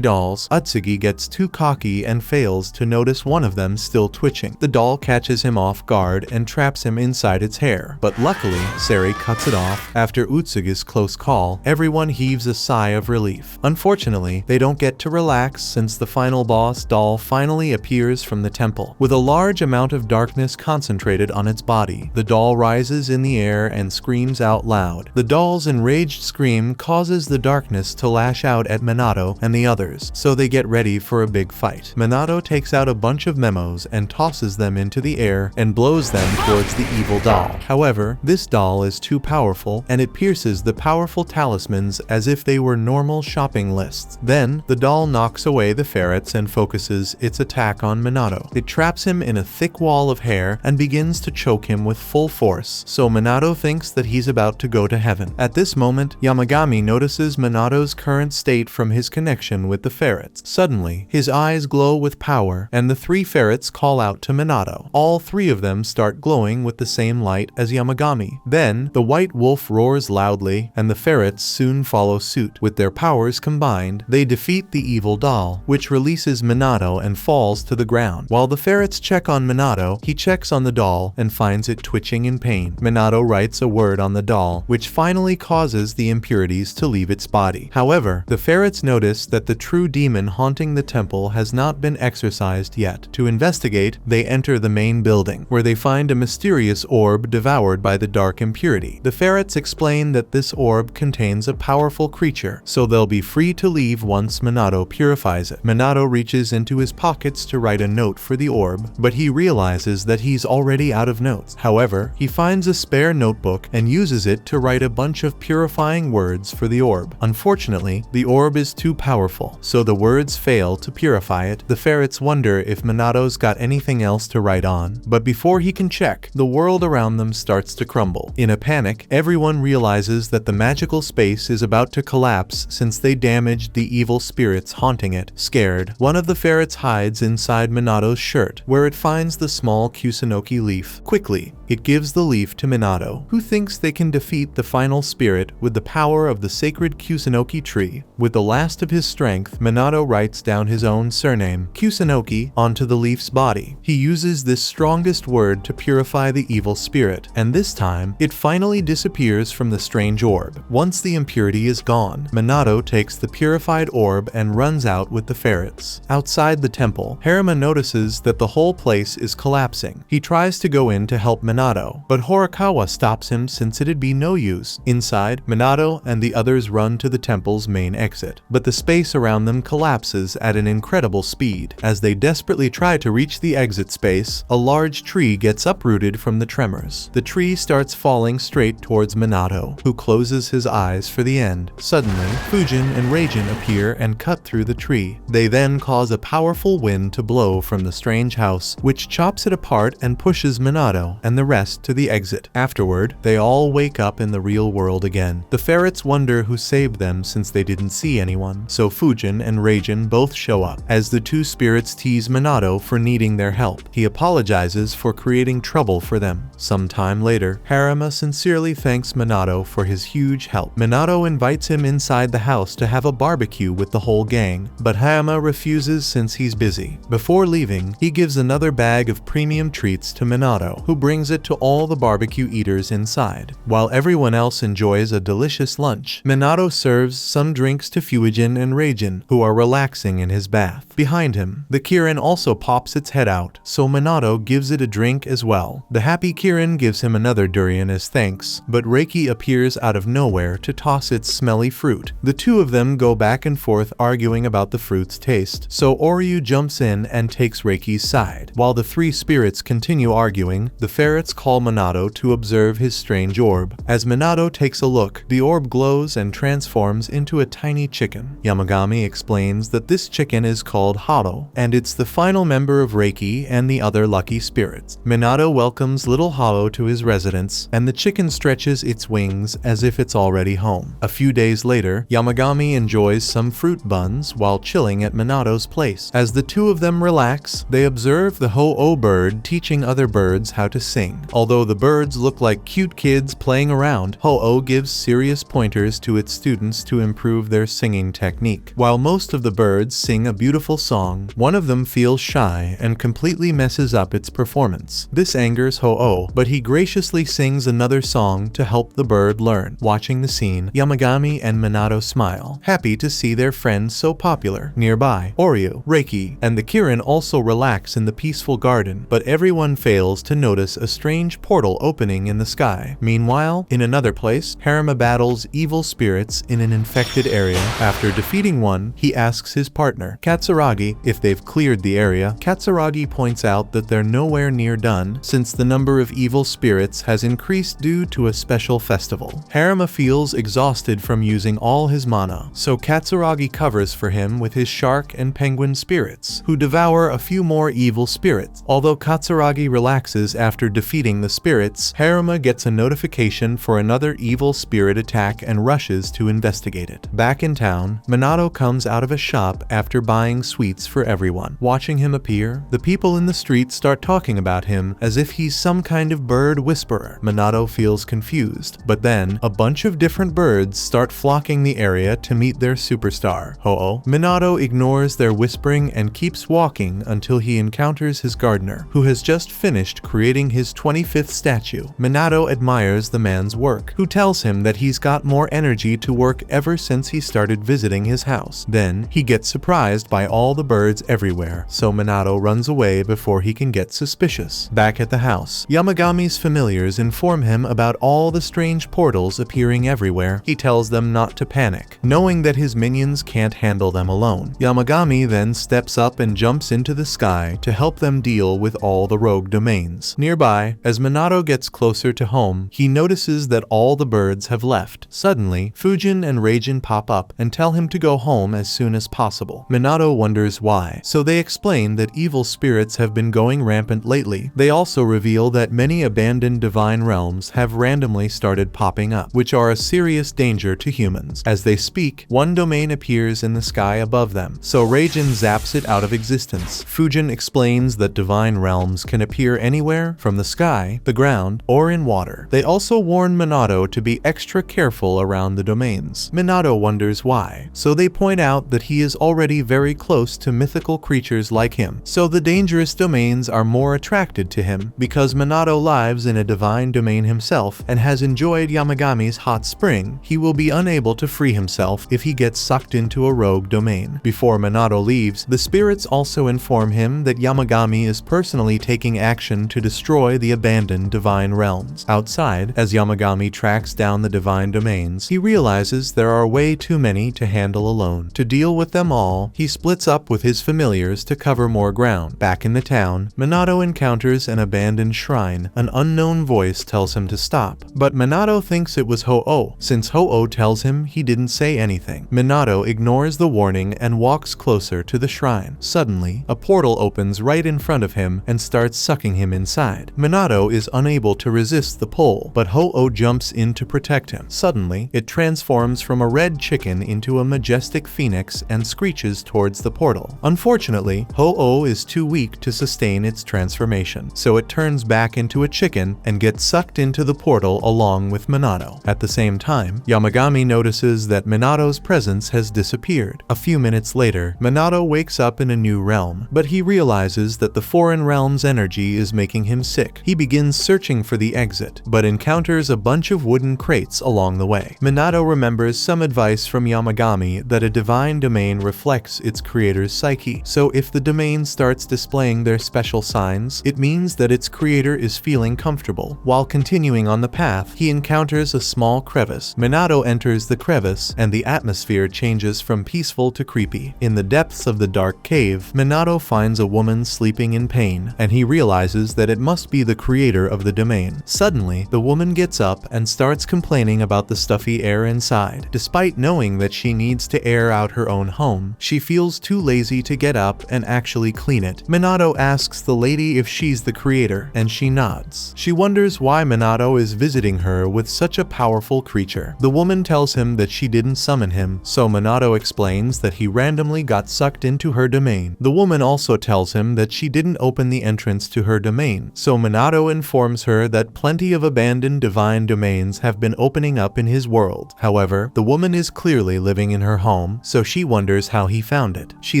dolls, Utsugi gets too cocky and fails to notice one of them still twitching. The doll catches him off guard and traps him inside its hair, but luckily, Sari cuts it off. After Utsugi's close call, everyone heaves a sigh of relief. Unfortunately, they don't get to relax since the final boss doll finally appears from the temple. With a large amount of darkness concentrated on its body, the doll rises in the air and screams out loud. The doll's enraged scream causes the darkness to lash out at Minato and the others, so they get ready for a big fight. Minato takes out a bunch of memos and tosses them into the air and blows them towards the evil doll. However, this doll is too powerful and it pierces the powerful talismans as if they were normal shopping lists. Then, the doll knocks away the ferrets and focuses its attack on Minato. It traps him in a thick wall of hair and begins to choke him with full force, so Minato thinks that he's about to go to heaven. At this moment, Yamagami notices Minato's current state from his connection with the ferrets. Suddenly, his eyes glow with power, and the 3 ferrets call out to Minato. All 3 of them start glowing with the same light as Yamagami. Then, the white wolf roars loudly, and the ferrets soon follow suit. With their powers combined, they defeat the evil doll, which releases Minato and falls to the ground. While the ferrets check on Minato, he checks on the doll and finds it twitching in pain. Minato writes a word on the doll, which finally causes the impurities to leave its body. However, the ferrets notice that the true demon haunting the temple has not been exorcised yet. To investigate, they enter the main building, where they find a mysterious orb devoured by the dark impurity. The ferrets explain that this orb contains a powerful creature, so they'll be free to leave once Minato purifies it. Minato reaches into his pockets to write a note for the orb, but he realizes that he's already out of notes. However, he finds a spare notebook and uses it to write a bunch of purifying words for the orb. Unfortunately, the orb is too powerful, so the words fail to purify it. The ferrets wonder if Minato's got anything else to write on, but before he can check, the world around them starts to crumble. In a panic, everyone realizes that the magical space is about to collapse since they damaged the evil spirits haunting it. Scared, one of the ferrets hides inside Minato's shirt, where it finds the small Kusunoki leaf. Quickly, it gives the leaf to Minato, who thinks they can defeat the final spirit with the power of the sacred Kusunoki tree. With the last of his strength, Minato writes down his own surname, Kusunoki, onto the leaf's body. He uses this strongest word to purify the evil spirit, and this time, it finally disappears from the strange orb. Once the impurity is gone, Minato takes the purified orb and runs out with the ferrets. Outside the temple, Haruma notices that the whole place is collapsing. He tries to go in to help Minato, but Horikawa stops him since it'd be no use. Inside, Minato and the others run to the temple's main exit, but the space around them collapses at an incredible speed. As they desperately try to reach the exit space, a large tree gets uprooted from the tremors. The tree starts falling straight towards Minato, who closes his eyes for the end. Suddenly, Fujin and Reijin appear and cut through the tree. They then cause a powerful wind to blow from the strange house, which chops it apart and pushes Minato and the rest to the exit. Afterward, they all wake up in the real world again. The ferrets wonder who saved them since they didn't see anyone, so Fujin and Reijin both show up. As the 2 spirits tease Minato for needing their help, he apologizes for creating trouble for them. Sometime later, Haruma sincerely thanks Minato for his huge help. Minato invites him inside the house to have a barbecue with the whole gang, but Haruma refuses since he's busy. Before leaving, he gives another bag of premium treats to Minato, who brings it to all the barbecue eaters inside. While everyone else enjoys a delicious lunch, Minato serves some drinks to Fujin and Reijin, who are relaxing in his bath. Behind him, the Kirin also pops its head out, so Minato gives it a drink as well. The happy Kirin gives him another durian as thanks, but Reiki appears out of nowhere to toss its smelly fruit. The 2 of them go back and forth arguing about the fruit's taste, so Oryu jumps in and takes Reiki's side. While the 3 spirits continue arguing, the ferrets call Minato to observe his strange orb. As Minato takes a look, the orb glows glows and transforms into a tiny chicken. Yamagami explains that this chicken is called Hado, and it's the final member of Reiki and the other lucky spirits. Minato welcomes little Hado to his residence, and the chicken stretches its wings as if it's already home. A few days later, Yamagami enjoys some fruit buns while chilling at Minato's place. As the two of them relax, they observe the Ho-Oh bird teaching other birds how to sing. Although the birds look like cute kids playing around, Ho-Oh gives serious pointers to its students to improve their singing technique. While most of the birds sing a beautiful song, one of them feels shy and completely messes up its performance. This angers Ho-Oh, but he graciously sings another song to help the bird learn. Watching the scene, Yamagami and Minato smile, happy to see their friend so popular. Nearby, Oryu, Reiki, and the Kirin also relax in the peaceful garden, but everyone fails to notice a strange portal opening in the sky. Meanwhile, in another place, Haruma battles evil spirits in an infected area. After defeating one, he asks his partner, Katsuragi, if they've cleared the area. Katsuragi points out that they're nowhere near done, since the number of evil spirits has increased due to a special festival. Haruma feels exhausted from using all his mana, so Katsuragi covers for him with his shark and penguin spirits, who devour a few more evil spirits. Although Katsuragi relaxes after defeating the spirits, Haruma gets a notification for another evil spirit attack and rushes to investigate it. Back in town, Minato comes out of a shop after buying sweets for everyone. Watching him appear, the people in the street start talking about him as if he's some kind of bird whisperer. Minato feels confused, but then a bunch of different birds start flocking the area to meet their superstar, Ho-Oh. Minato ignores their whispering and keeps walking until he encounters his gardener, who has just finished creating his 25th statue. Minato admires the man's work, who tells him that he's got more energy to work ever since he started visiting his house. Then, he gets surprised by all the birds everywhere, so Minato runs away before he can get suspicious. Back at the house, Yamagami's familiars inform him about all the strange portals appearing everywhere. He tells them not to panic, knowing that his minions can't handle them alone. Yamagami then steps up and jumps into the sky to help them deal with all the rogue domains. Nearby, as Minato gets closer to home, he notices that all the birds have left. Suddenly, Fujin and Reijin pop up and tell him to go home as soon as possible. Minato wonders why, so they explain that evil spirits have been going rampant lately. They also reveal that many abandoned divine realms have randomly started popping up, which are a serious danger to humans. As they speak, one domain appears in the sky above them, so Reijin zaps it out of existence. Fujin explains that divine realms can appear anywhere from the sky, the ground, or in water. They also warn Minato to be extra careful around the domains. Minato wonders why, so they point out that he is already very close to mythical creatures like him, so the dangerous domains are more attracted to him. Because Minato lives in a divine domain himself and has enjoyed Yamagami's hot spring, he will be unable to free himself if he gets sucked into a rogue domain. Before Minato leaves, the spirits also inform him that Yamagami is personally taking action to destroy the abandoned divine realms. Outside, as Yamagami tracks down the divine domains, he realizes there are way too many to handle alone. To deal with them all, he splits up with his familiars to cover more ground. Back in the town, Minato encounters an abandoned shrine. An unknown voice tells him to stop, but Minato thinks it was Ho-Oh, since Ho-Oh tells him he didn't say anything. Minato ignores the warning and walks closer to the shrine. Suddenly, a portal opens right in front of him and starts sucking him inside. Minato is unable to resist the pull, but Ho-Oh jumps in to protect him. Suddenly, it transforms from a red chicken into a majestic phoenix and screeches towards the portal. Unfortunately, Ho-Oh is too weak to sustain its transformation, so it turns back into a chicken and gets sucked into the portal along with Minato. At the same time, Yamagami notices that Minato's presence has disappeared. A few minutes later, Minato wakes up in a new realm, but he realizes that the foreign realm's energy is making him sick. He begins searching for the exit, but encounters a bunch of wooden crates along the way. Minato remembers some advice from Yamagami that a divine domain reflects its creator's psyche, so if the domain starts displaying their special signs, it means that its creator is feeling comfortable. While continuing on the path, he encounters a small crevice. Minato enters the crevice, and the atmosphere changes from peaceful to creepy. In the depths of the dark cave, Minato finds a woman sleeping in pain, and he realizes that it must be the creator of the domain. Suddenly, the woman gets up and starts complaining about the stuffy stuffy air inside. Despite knowing that she needs to air out her own home, she feels too lazy to get up and actually clean it. Minato asks the lady if she's the creator, and she nods. She wonders why Minato is visiting her with such a powerful creature. The woman tells him that she didn't summon him, so Minato explains that he randomly got sucked into her domain. The woman also tells him that she didn't open the entrance to her domain, so Minato informs her that plenty of abandoned divine domains have been opening up in his world. However, the woman is clearly living in her home, so she wonders how he found it. She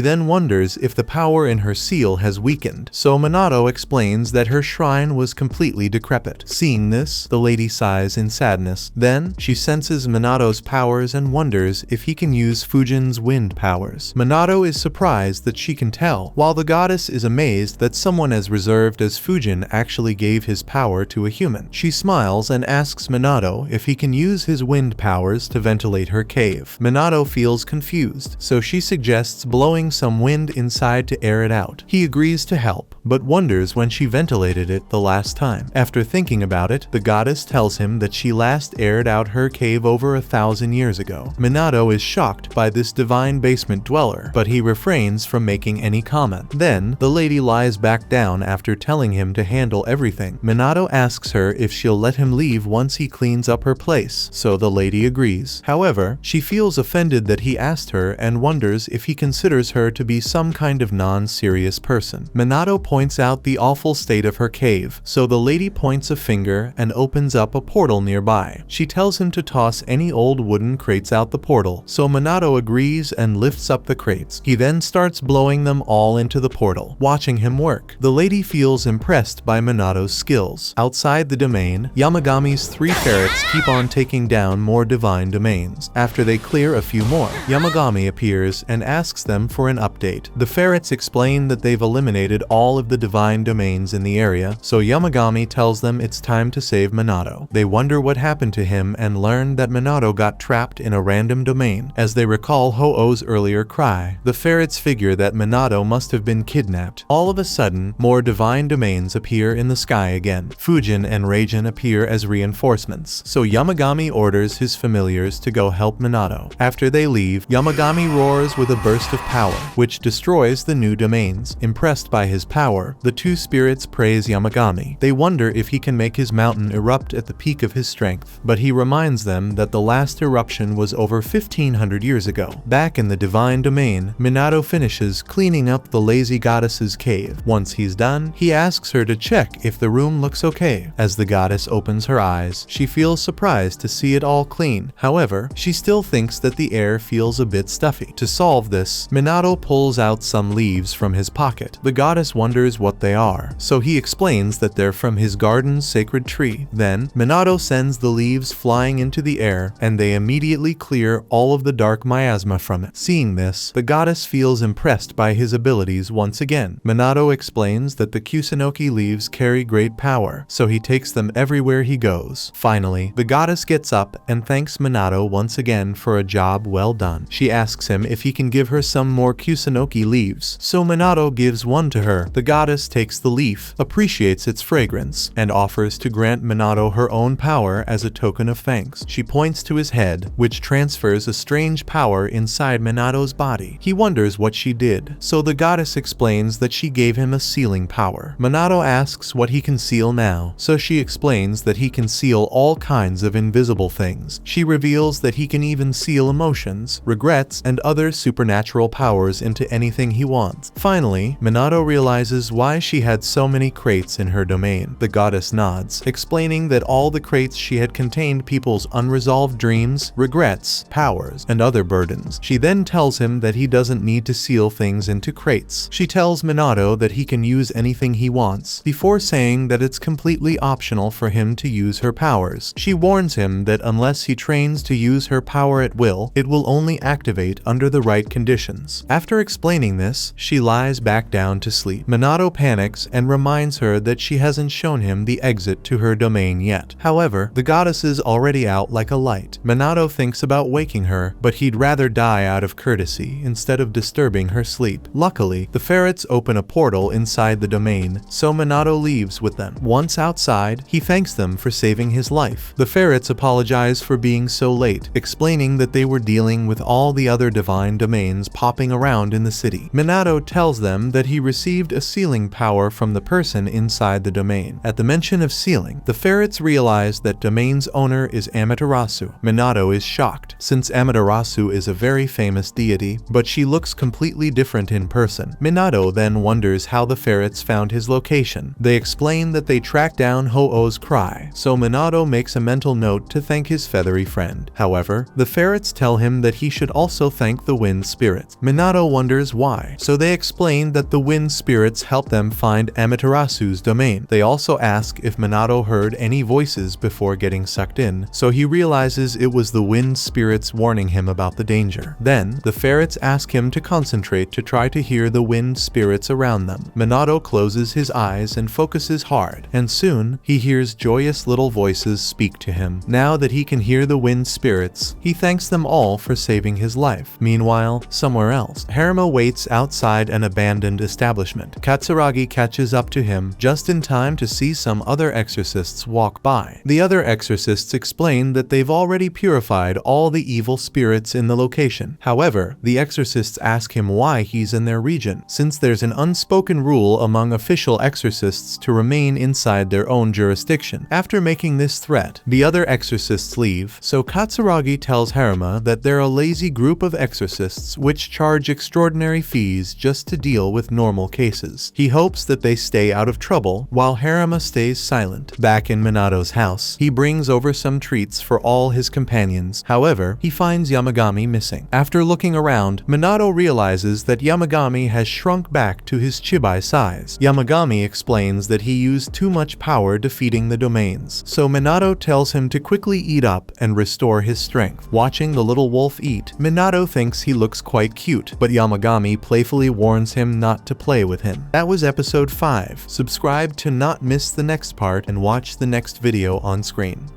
then wonders if the power in her seal has weakened, so Minato explains that her shrine was completely decrepit. Seeing this, the lady sighs in sadness. Then, she senses Minato's powers and wonders if he can use Fujin's wind powers. Minato is surprised that she can tell, while the goddess is amazed that someone as reserved as Fujin actually gave his power to a human. She smiles and asks Minato if he can use his wind powers to ventilate her cave. Minato feels confused, so she suggests blowing some wind inside to air it out. He agrees to help, but wonders when she ventilated it the last time. After thinking about it, the goddess tells him that she last aired out her cave over 1,000 years ago. Minato is shocked by this divine basement dweller, but he refrains from making any comment. Then, the lady lies back down after telling him to handle everything. Minato asks her if she'll let him leave once he cleans up her place, so the lady agrees. However, she feels offended that he asked her and wonders if he considers her to be some kind of non-serious person. Minato points out the awful state of her cave, so the lady points a finger and opens up a portal nearby. She tells him to toss any old wooden crates out the portal, so Minato agrees and lifts up the crates. He then starts blowing them all into the portal. Watching him work, the lady feels impressed by Minato's skills. Outside the domain, Yamagami's 3 ferrets keep on taking down more divine domains. After they clear a few more, Yamagami appears and asks them for an update. The ferrets explain that they've eliminated all of the divine domains in the area, so Yamagami tells them it's time to save Minato. They wonder what happened to him and learn that Minato got trapped in a random domain. As they recall Ho-Oh's earlier cry, the ferrets figure that Minato must have been kidnapped. All of a sudden, more divine domains appear in the sky again. Fujin and Reijin appear as reinforcements, so Yamagami orders his familiars to go help Minato. After they leave, Yamagami roars with a burst of power, which destroys the new domains. Impressed by his power, the 2 spirits praise Yamagami. They wonder if he can make his mountain erupt at the peak of his strength, but he reminds them that the last eruption was over 1,500 years ago. Back in the divine domain, Minato finishes cleaning up the lazy goddess's cave. Once he's done, he asks her to check if the room looks okay. As the goddess opens her eyes, she feels surprised to see it all clean. However, she still thinks that the air feels a bit stuffy. To solve this, Minato pulls out some leaves from his pocket. The goddess wonders what they are, so he explains that they're from his garden's sacred tree. Then, Minato sends the leaves flying into the air, and they immediately clear all of the dark miasma from it. Seeing this, the goddess feels impressed by his abilities once again. Minato explains that the Kusunoki leaves carry great power, so he takes them everywhere he goes. Finally, the goddess gets up and thanks Minato once again for a job well done. She asks him if he can give her some more Kusunoki leaves, so Minato gives one to her. The goddess takes the leaf, appreciates its fragrance, and offers to grant Minato her own power as a token of thanks. She points to his head, which transfers a strange power inside Minato's body. He wonders what she did, so the goddess explains that she gave him a sealing power. Minato asks what he can seal now, so she explains that he can seal all kinds of invisible things. She reveals that he can even seal emotions, regrets, and other supernatural powers into anything he wants. Finally, Minato realizes why she had so many crates in her domain. The goddess nods, explaining that all the crates she had contained people's unresolved dreams, regrets, powers, and other burdens. She then tells him that he doesn't need to seal things into crates. She tells Minato that he can use anything he wants, before saying that it's completely optional for him to use her powers. She warns him that unless he trains to use her power at will, it will only activate under the right conditions. After explaining this, she lies back down to sleep. Minato panics and reminds her that she hasn't shown him the exit to her domain yet. However, the goddess is already out like a light. Minato thinks about waking her, but he'd rather die out of courtesy instead of disturbing her sleep. Luckily, the ferrets open a portal inside the domain, so Minato leaves with them. Once outside, he thanks them for saving his life. The ferrets apologize excuse for being so late, explaining that they were dealing with all the other divine domains popping around in the city. Minato tells them that he received a sealing power from the person inside the domain. At the mention of sealing, the ferrets realize that domain's owner is Amaterasu. Minato is shocked, since Amaterasu is a very famous deity, but she looks completely different in person. Minato then wonders how the ferrets found his location. They explain that they tracked down Ho-Oh's cry, so Minato makes a mental note to thank his feathery friend. However, the ferrets tell him that he should also thank the wind spirits. Minato wonders why, so they explain that the wind spirits help them find Amaterasu's domain. They also ask if Minato heard any voices before getting sucked in, so he realizes it was the wind spirits warning him about the danger. Then, the ferrets ask him to concentrate to try to hear the wind spirits around them. Minato closes his eyes and focuses hard, and soon, he hears joyous little voices speak to him. Now that he can hear the wind spirits, he thanks them all for saving his life. Meanwhile, somewhere else, Haruma waits outside an abandoned establishment. Katsuragi catches up to him just in time to see some other exorcists walk by. The other exorcists explain that they've already purified all the evil spirits in the location. However, the exorcists ask him why he's in their region, since there's an unspoken rule among official exorcists to remain inside their own jurisdiction. After making this threat, the other exorcists leave, so Katsuragi tells Haruma that they're a lazy group of exorcists which charge extraordinary fees just to deal with normal cases. He hopes that they stay out of trouble, while Haruma stays silent. Back in Minato's house, he brings over some treats for all his companions. However, he finds Yamagami missing. After looking around, Minato realizes that Yamagami has shrunk back to his chibai size. Yamagami explains that he used too much power defeating the domains, so Minato tells him to quickly eat up and restore his strength. Watching the little wolf eat, Minato thinks he looks quite cute, but Yamagami playfully warns him not to play with him. That was episode 5. Subscribe to not miss the next part and watch the next video on screen.